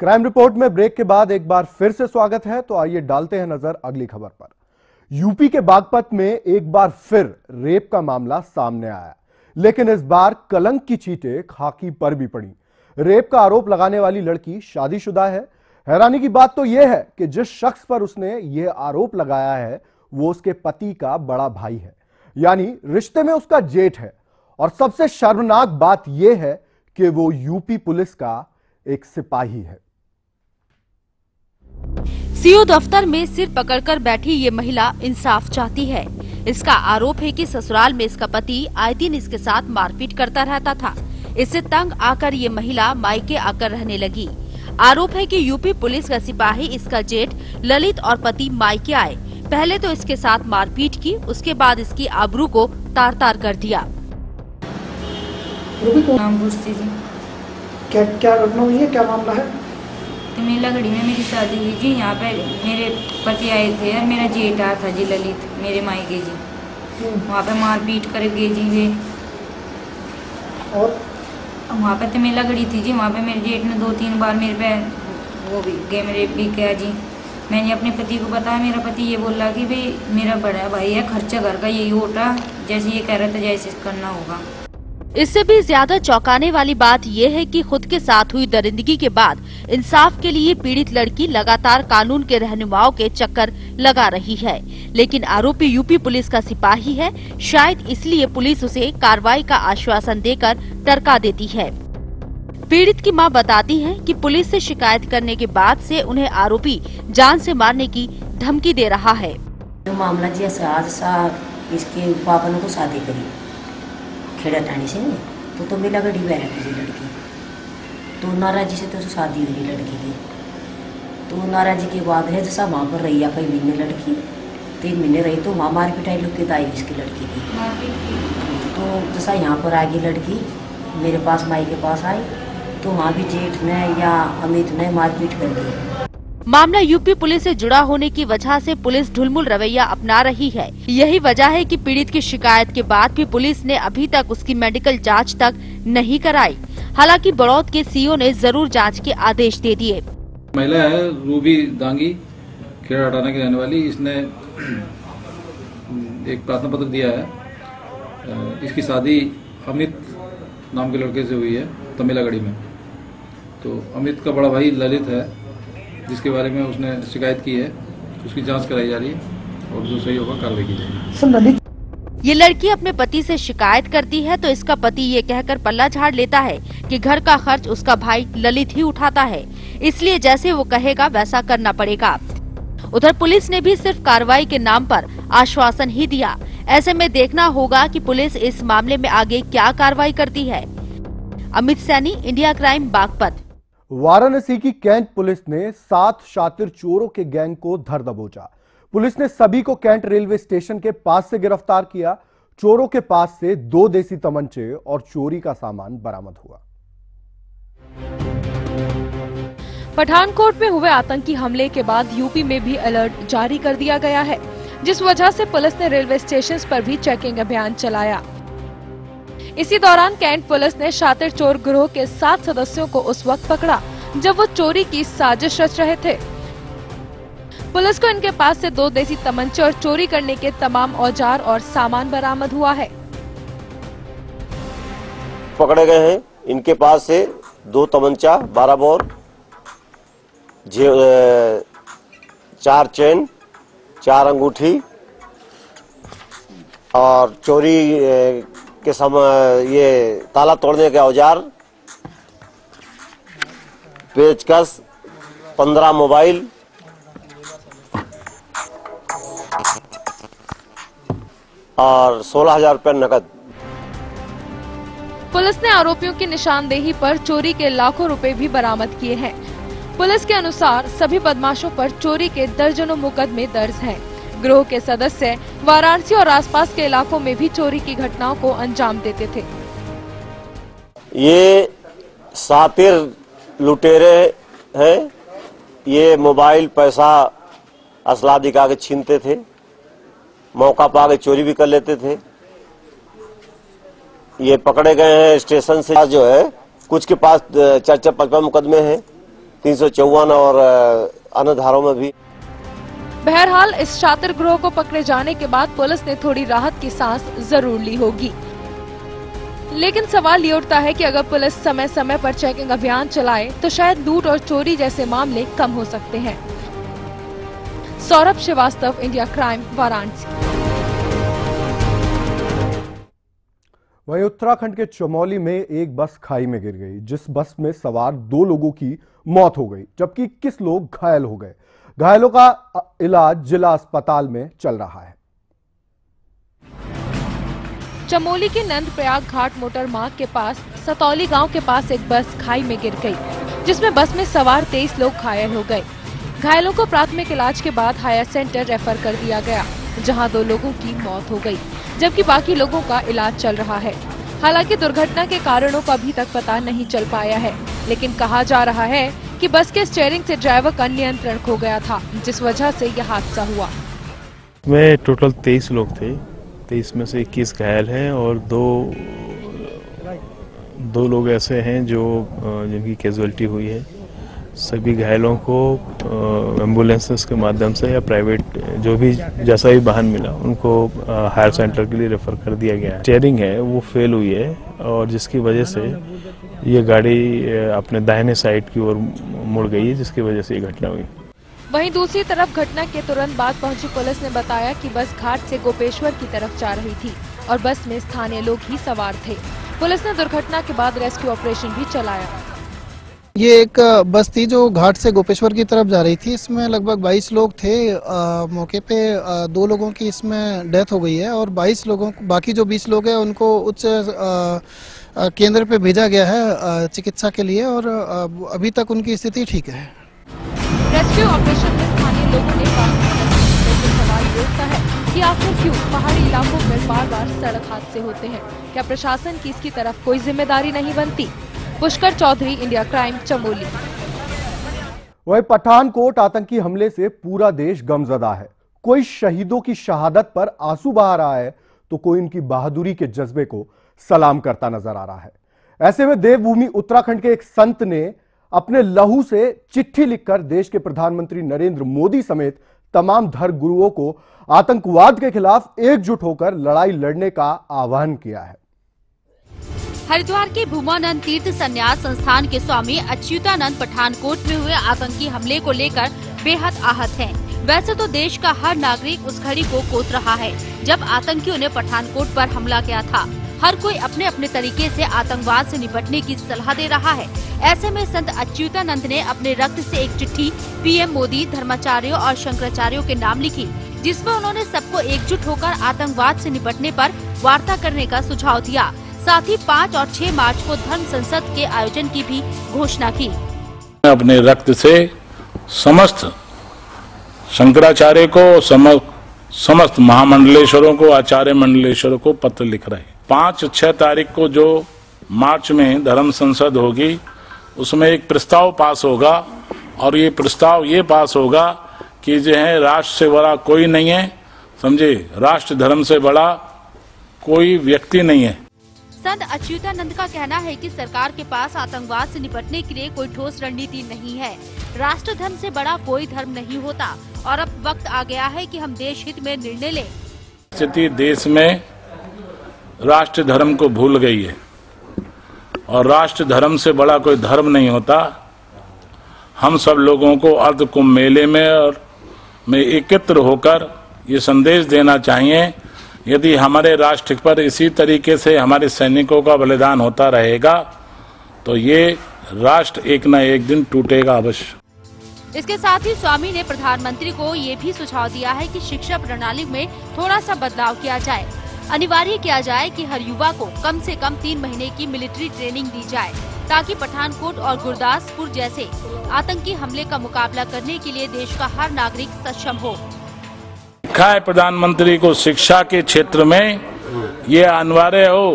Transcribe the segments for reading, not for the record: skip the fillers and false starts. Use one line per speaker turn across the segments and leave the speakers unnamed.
Crime report में break के बाद एक बार फिर से स्वागत है। तो आइए डालते हैं नजर अगली खबर पर। यूपी के बागपत में एक बार फिर रेप का मामला सामने आया, लेकिन इस बार कलंक की चींटें खाकी पर भी पड़ी। रेप का आरोप लगाने वाली लड़की शादीशुदा है। हैरानी की बात तो यह है कि जिस शख्स पर उसने यह आरोप लगाया है वो उसके पति का बड़ा भाई है, यानी रिश्ते में उसका जेठ है। और सबसे शर्मनाक बात यह है कि वो यूपी पुलिस का एक सिपाही है।
सीओ दफ्तर में सिर पकड़कर बैठी ये महिला इंसाफ चाहती है। इसका आरोप है कि ससुराल में इसका पति आए दिन इसके साथ मारपीट करता रहता था। इससे तंग आकर ये महिला मायके आकर रहने लगी। आरोप है कि यूपी पुलिस का सिपाही इसका जेठ ललित और पति मायके आए। पहले तो इसके साथ मारपीट की, उसके बाद इसकी आबरू को तार तार कर दिया।
क्या घटना हुई है, क्या मामला है?
तो मेरी लगड़ी में मेरी शादी हुई जी। यहाँ पे मेरे पति आए थे और मेरा जेठ आया था जी ललित, मेरे मायके जी। वहाँ पे मारपीट कर गए जी वे।
और
वहाँ पे तो मेरी लगड़ी थी जी। वहाँ पे मेरे जेठ ने 2-3 बार मेरे पे वो भी गए, मेरे भी किया जी। मैंने अपने पति को बताया, मेरा पति ये बोल रहा कि भाई मेरा बड़ा भाई है, खर्चा घर का यही होता, जैसे ये कह रहा था जैसे करना होगा।
इससे भी ज्यादा चौंकाने वाली बात यह है कि खुद के साथ हुई दरिंदगी के बाद इंसाफ के लिए पीड़ित लड़की लगातार कानून के रहनुमाओं के चक्कर लगा रही है, लेकिन आरोपी यूपी पुलिस का सिपाही है। शायद इसलिए पुलिस उसे कार्रवाई का आश्वासन देकर टरका देती है। पीड़ित की मां बताती है कि पुलिस से शिकायत करने के बाद से उन्हें आरोपी जान से मारने की धमकी दे रहा है।
जो मामला जी आज इसके पापा ने को शादी करी खेड़ा टाणी से नहीं तो मेरा गड़ी बहन थी लड़की, तो नाराजी से तो शादी हुई लड़की की। तो नाराजी के बाद है जैसा वहाँ पर रही कई महीने लड़की, 3 महीने रही तो वहाँ मार पिटाई लोग के दाई इसकी लड़की की। तो जैसा यहाँ पर आ गई लड़की मेरे पास माई के पास आई तो वहाँ भी जेठ ने या अमित ने मारपीट कर दी।
मामला यूपी पुलिस से जुड़ा होने की वजह से पुलिस ढुलमुल रवैया अपना रही है। यही वजह है कि पीड़ित की शिकायत के बाद भी पुलिस ने अभी तक उसकी मेडिकल जांच तक नहीं कराई। हालांकि बड़ौद के सीओ ने जरूर जांच के आदेश दे दिए।
महिला है रूबी दांगी, खेड़ा हटाना की रहने वाली। इसने एक प्रार्थना पत्र दिया है। इसकी शादी अमित नाम के लड़के से हुई है तमिलागढ़ी में। तो अमित का बड़ा भाई ललित है जिसके बारे में उसने शिकायत की है, उसकी जांच कराई जा रही है और जो सही होगा कार्रवाई की जाएगी।
ये लड़की अपने पति से शिकायत करती है तो इसका पति ये कहकर पल्ला झाड़ लेता है कि घर का खर्च उसका भाई ललित ही उठाता है, इसलिए जैसे वो कहेगा वैसा करना पड़ेगा। उधर पुलिस ने भी सिर्फ कार्रवाई के नाम पर आश्वासन ही दिया। ऐसे में देखना होगा कि पुलिस इस मामले में आगे क्या कार्रवाई करती है। Amit Saini, India crime, Baghpat.
वाराणसी की कैंट पुलिस ने 7 शातिर चोरों के गैंग को धर दबोचा। पुलिस ने सभी को कैंट रेलवे स्टेशन के पास से गिरफ्तार किया। चोरों के पास से 2 देसी तमंचे और चोरी का सामान बरामद हुआ।
पठानकोट में हुए आतंकी हमले के बाद यूपी में भी अलर्ट जारी कर दिया गया है, जिस वजह से पुलिस ने रेलवे स्टेशन पर भी चेकिंग अभियान चलाया। इसी दौरान कैंट पुलिस ने शातिर चोर गिरोह के 7 सदस्यों को उस वक्त पकड़ा जब वो चोरी की साजिश रच रहे थे। पुलिस को इनके पास से 2 देसी तमंचे और चोरी करने के तमाम औजार और सामान बरामद हुआ है।
पकड़े गए हैं इनके पास से 2 तमंचा 12 बोर, 4 चेन, 4 अंगूठी और चोरी के समय ये ताला तोड़ने के औजार, पेचकस, 15 मोबाइल और 16,000 रुपये नकद।
पुलिस ने आरोपियों की निशानदेही पर चोरी के लाखों रुपए भी बरामद किए हैं। पुलिस के अनुसार सभी बदमाशों पर चोरी के दर्जनों मुकदमे दर्ज हैं। गिरोह के सदस्य वाराणसी और आसपास के इलाकों में भी चोरी की घटनाओं को अंजाम देते थे।
ये शातिर लुटेरे हैं। ये मोबाइल, पैसा, असला दिखा के छीनते थे, मौका पा के चोरी भी कर लेते थे। ये पकड़े गए हैं स्टेशन से। जो है कुछ के पास 4-4, 5-5 मुकदमे हैं 354 और अन्य धाराओं में भी।
बहरहाल इस शातिर गिरोह को पकड़े जाने के बाद पुलिस ने थोड़ी राहत की सांस जरूर ली होगी, लेकिन सवाल ये उठता है कि अगर पुलिस समय समय पर चेकिंग अभियान चलाए तो शायद लूट और चोरी जैसे मामले कम हो सकते हैं। Saurabh Srivastava, India crime, Varanasi.
वहीं उत्तराखंड के चमोली में एक बस खाई में गिर गई, जिस बस में सवार 2 लोगों की मौत हो गई जबकि 21 लोग घायल हो गए। घायलों का इलाज जिला अस्पताल में चल रहा है।
चमोली के नंदप्रयाग घाट मोटर मार्ग के पास सतौली गांव के पास एक बस खाई में गिर गई, जिसमें बस में सवार 23 लोग घायल हो गए। घायलों को प्राथमिक इलाज के बाद हायर सेंटर रेफर कर दिया गया, जहां 2 लोगों की मौत हो गई जबकि बाकी लोगों का इलाज चल रहा है। हालांकि दुर्घटना के कारणों का अभी तक पता नहीं चल पाया है, लेकिन कहा जा रहा है कि बस के स्टीयरिंग से ड्राइवर का नियंत्रण खो गया था, जिस वजह से यह हादसा हुआ।
में टोटल 23 लोग थे, 23 में से 21 घायल हैं और दो लोग ऐसे हैं जो जिनकी कैजुअलिटी हुई है। सभी घायलों को एम्बुलेंसेस के माध्यम से या प्राइवेट जो भी जैसा भी वाहन मिला उनको हायर सेंटर के लिए रेफर कर दिया गया है। स्टीयरिंग है वो फेल हुई है और जिसकी वजह से ये गाड़ी अपने दाहिने साइड की ओर मुड़ गई है, जिसकी वजह से ये घटना हुई।
वहीं दूसरी तरफ घटना के तुरंत बाद पहुंची पुलिस ने बताया कि बस घाट से गोपेश्वर की तरफ जा रही थी और बस में स्थानीय लोग ही सवार थे। पुलिस ने दुर्घटना के बाद रेस्क्यू ऑपरेशन भी चलाया।
ये एक बस थी जो घाट से गोपेश्वर की तरफ जा रही थी। इसमें लगभग 22 लोग थे। मौके पे 2 लोगों की इसमें डेथ हो गई है और 22 लोगों, बाकी जो 20 लोग हैं उनको उच्च केंद्र पे भेजा गया है चिकित्सा के लिए और अभी तक उनकी स्थिति ठीक है।
रेस्क्यू ऑपरेशन में स्थानीय लोगों ने सवाल ये उठता है कि आखिर क्यों पहाड़ी इलाकों में बार-बार सड़क हादसे होते हैं? क्या प्रशासन की इसकी तरफ कोई जिम्मेदारी नहीं बनती? Pushkar Chaudhary, India crime, Chamoli.
वही पठानकोट आतंकी हमले से पूरा देश गमजदा है। कोई शहीदों की शहादत पर आंसू बहा रहा है तो कोई उनकी बहादुरी के जज्बे को सलाम करता नजर आ रहा है। ऐसे में देवभूमि उत्तराखंड के एक संत ने अपने लहू से चिट्ठी लिखकर देश के प्रधानमंत्री नरेंद्र मोदी समेत तमाम धर्म गुरुओं को आतंकवाद के खिलाफ एकजुट होकर लड़ाई लड़ने का आह्वान किया है।
हरिद्वार के भूमानंद तीर्थ संन्यास संस्थान के स्वामी अच्युतानंद पठानकोट में हुए आतंकी हमले को लेकर बेहद आहत हैं। वैसे तो देश का हर नागरिक उस घड़ी को कोस रहा है जब आतंकियों ने पठानकोट पर हमला किया था। हर कोई अपने अपने तरीके से आतंकवाद से निपटने की सलाह दे रहा है। ऐसे में संत अच्युतानंद ने अपने रक्त से एक चिट्ठी पीएम मोदी, धर्माचार्यों और शंकराचार्यों के नाम लिखी, जिसमें उन्होंने सबको एकजुट होकर आतंकवाद से निपटने पर वार्ता करने का सुझाव दिया। साथ ही 5 और 6 मार्च को धर्म संसद के आयोजन की भी घोषणा की।
अपने रक्त से समस्त शंकराचार्य को, समस्त महामंडलेश्वरों को, आचार्य मंडलेश्वरों को पत्र लिख रहे हैं। 5-6 तारीख को जो मार्च में धर्म संसद होगी उसमें एक प्रस्ताव पास होगा और ये प्रस्ताव ये पास होगा कि जो है राष्ट्र से बड़ा कोई नहीं है, समझे, राष्ट्र धर्म से बड़ा कोई व्यक्ति नहीं है।
संत अच्युतानंद का कहना है कि सरकार के पास आतंकवाद से निपटने के लिए कोई ठोस रणनीति नहीं है। राष्ट्र धर्म से बड़ा कोई धर्म नहीं होता और अब वक्त आ गया है कि हम देश हित में निर्णय लें।
स्थिति देश में राष्ट्र धर्म को भूल गई है और राष्ट्र धर्म से बड़ा कोई धर्म नहीं होता। हम सब लोगों को अर्ध कुंभ मेले में एकत्र होकर ये संदेश देना चाहिए, यदि हमारे राष्ट्र पर इसी तरीके से हमारे सैनिकों का बलिदान होता रहेगा तो ये राष्ट्र एक न एक दिन टूटेगा अवश्य।
इसके साथ ही स्वामी ने प्रधानमंत्री को ये भी सुझाव दिया है कि शिक्षा प्रणाली में थोड़ा सा बदलाव किया जाए। अनिवार्य किया जाए कि हर युवा को कम से कम 3 महीने की मिलिट्री ट्रेनिंग दी जाए ताकि पठानकोट और गुरदासपुर जैसे आतंकी हमले का मुकाबला करने के लिए देश का हर नागरिक सक्षम हो।
लिखा है प्रधानमंत्री को शिक्षा के क्षेत्र में ये अनिवार्य हो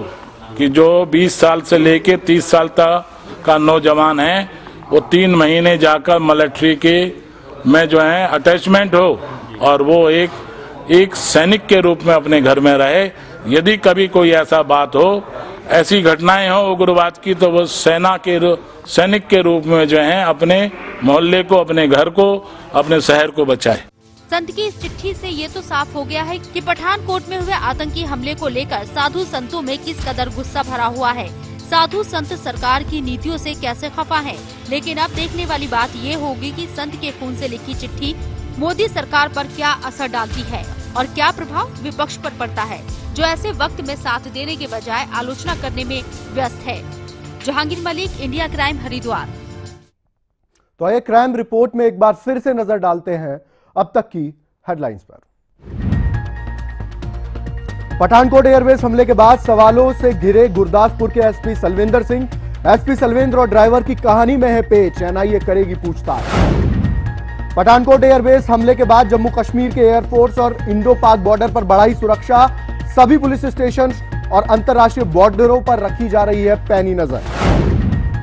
कि जो 20 साल से लेके 30 साल तक का नौजवान है वो 3 महीने जाकर मिलिट्री के में जो है अटैचमेंट हो और वो एक सैनिक के रूप में अपने घर में रहे। यदि कभी कोई ऐसा बात हो ऐसी घटनाएं हो उग्रवाद की तो वो सैनिक के रूप में जो है अपने मोहल्ले को, अपने घर को, अपने शहर को बचाए।
संत की इस चिट्ठी से ये तो साफ हो गया है कि पठानकोट में हुए आतंकी हमले को लेकर साधु संतों में किस कदर गुस्सा भरा हुआ है। साधु संत सरकार की नीतियों से कैसे खफा हैं। लेकिन अब देखने वाली बात ये होगी कि संत के खून से लिखी चिट्ठी मोदी सरकार पर क्या असर डालती है और क्या प्रभाव विपक्ष पर पड़ता है, जो ऐसे वक्त में साथ देने के बजाय आलोचना करने में व्यस्त है। Jahangir Malik, India crime, Haridwar.
तो ये क्राइम रिपोर्ट में एक बार फिर से नजर डालते हैं अब तक की हेडलाइंस पर। पठानकोट एयरवेज हमले के बाद सवालों से घिरे गुरदासपुर के एसपी सलविंदर सिंह। एसपी सलविंदर और ड्राइवर की कहानी में है पेच, एनआईए करेगी पूछताछ। पठानकोट एयरवेज हमले के बाद जम्मू कश्मीर के एयरफोर्स और इंडो पाक बॉर्डर पर बढ़ाई सुरक्षा। सभी पुलिस स्टेशन और अंतर्राष्ट्रीय बॉर्डरों पर रखी जा रही है पैनी नजर।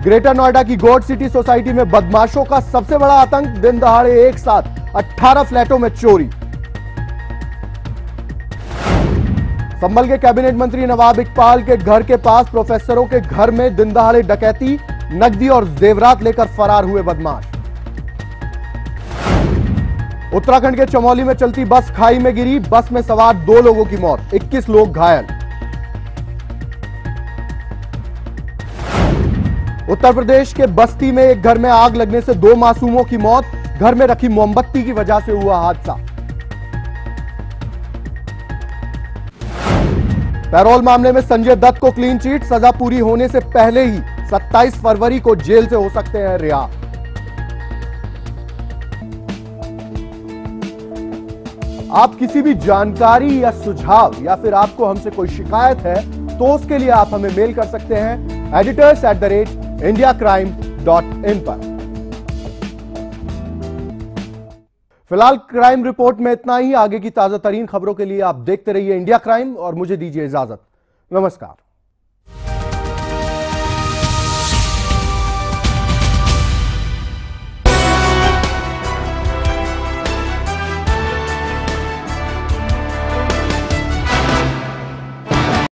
ग्रेटर नोएडा की गॉड सिटी सोसाइटी में बदमाशों का सबसे बड़ा आतंक, दिन दहाड़े एक साथ 18 फ्लैटों में चोरी। संभल के कैबिनेट मंत्री नवाब इकबाल के घर के पास प्रोफेसरों के घर में दिन दहाड़े डकैती, नकदी और जेवरात लेकर फरार हुए बदमाश। उत्तराखंड के चमोली में चलती बस खाई में गिरी, बस में सवार 2 लोगों की मौत, 21 लोग घायल। उत्तर प्रदेश के बस्ती में एक घर में आग लगने से 2 मासूमों की मौत, घर में रखी मोमबत्ती की वजह से हुआ हादसा। पैरोल मामले में संजय दत्त को क्लीन चिट, सजा पूरी होने से पहले ही 27 फरवरी को जेल से हो सकते हैं रिहा। आप किसी भी जानकारी या सुझाव या फिर आपको हमसे कोई शिकायत है तो उसके लिए आप हमें मेल कर सकते हैं editors@indiacrime.in पर। फिलहाल क्राइम रिपोर्ट में इतना ही। आगे की ताजा तरीन खबरों के लिए आप देखते रहिए इंडिया क्राइम और मुझे दीजिए इजाजत। नमस्कार।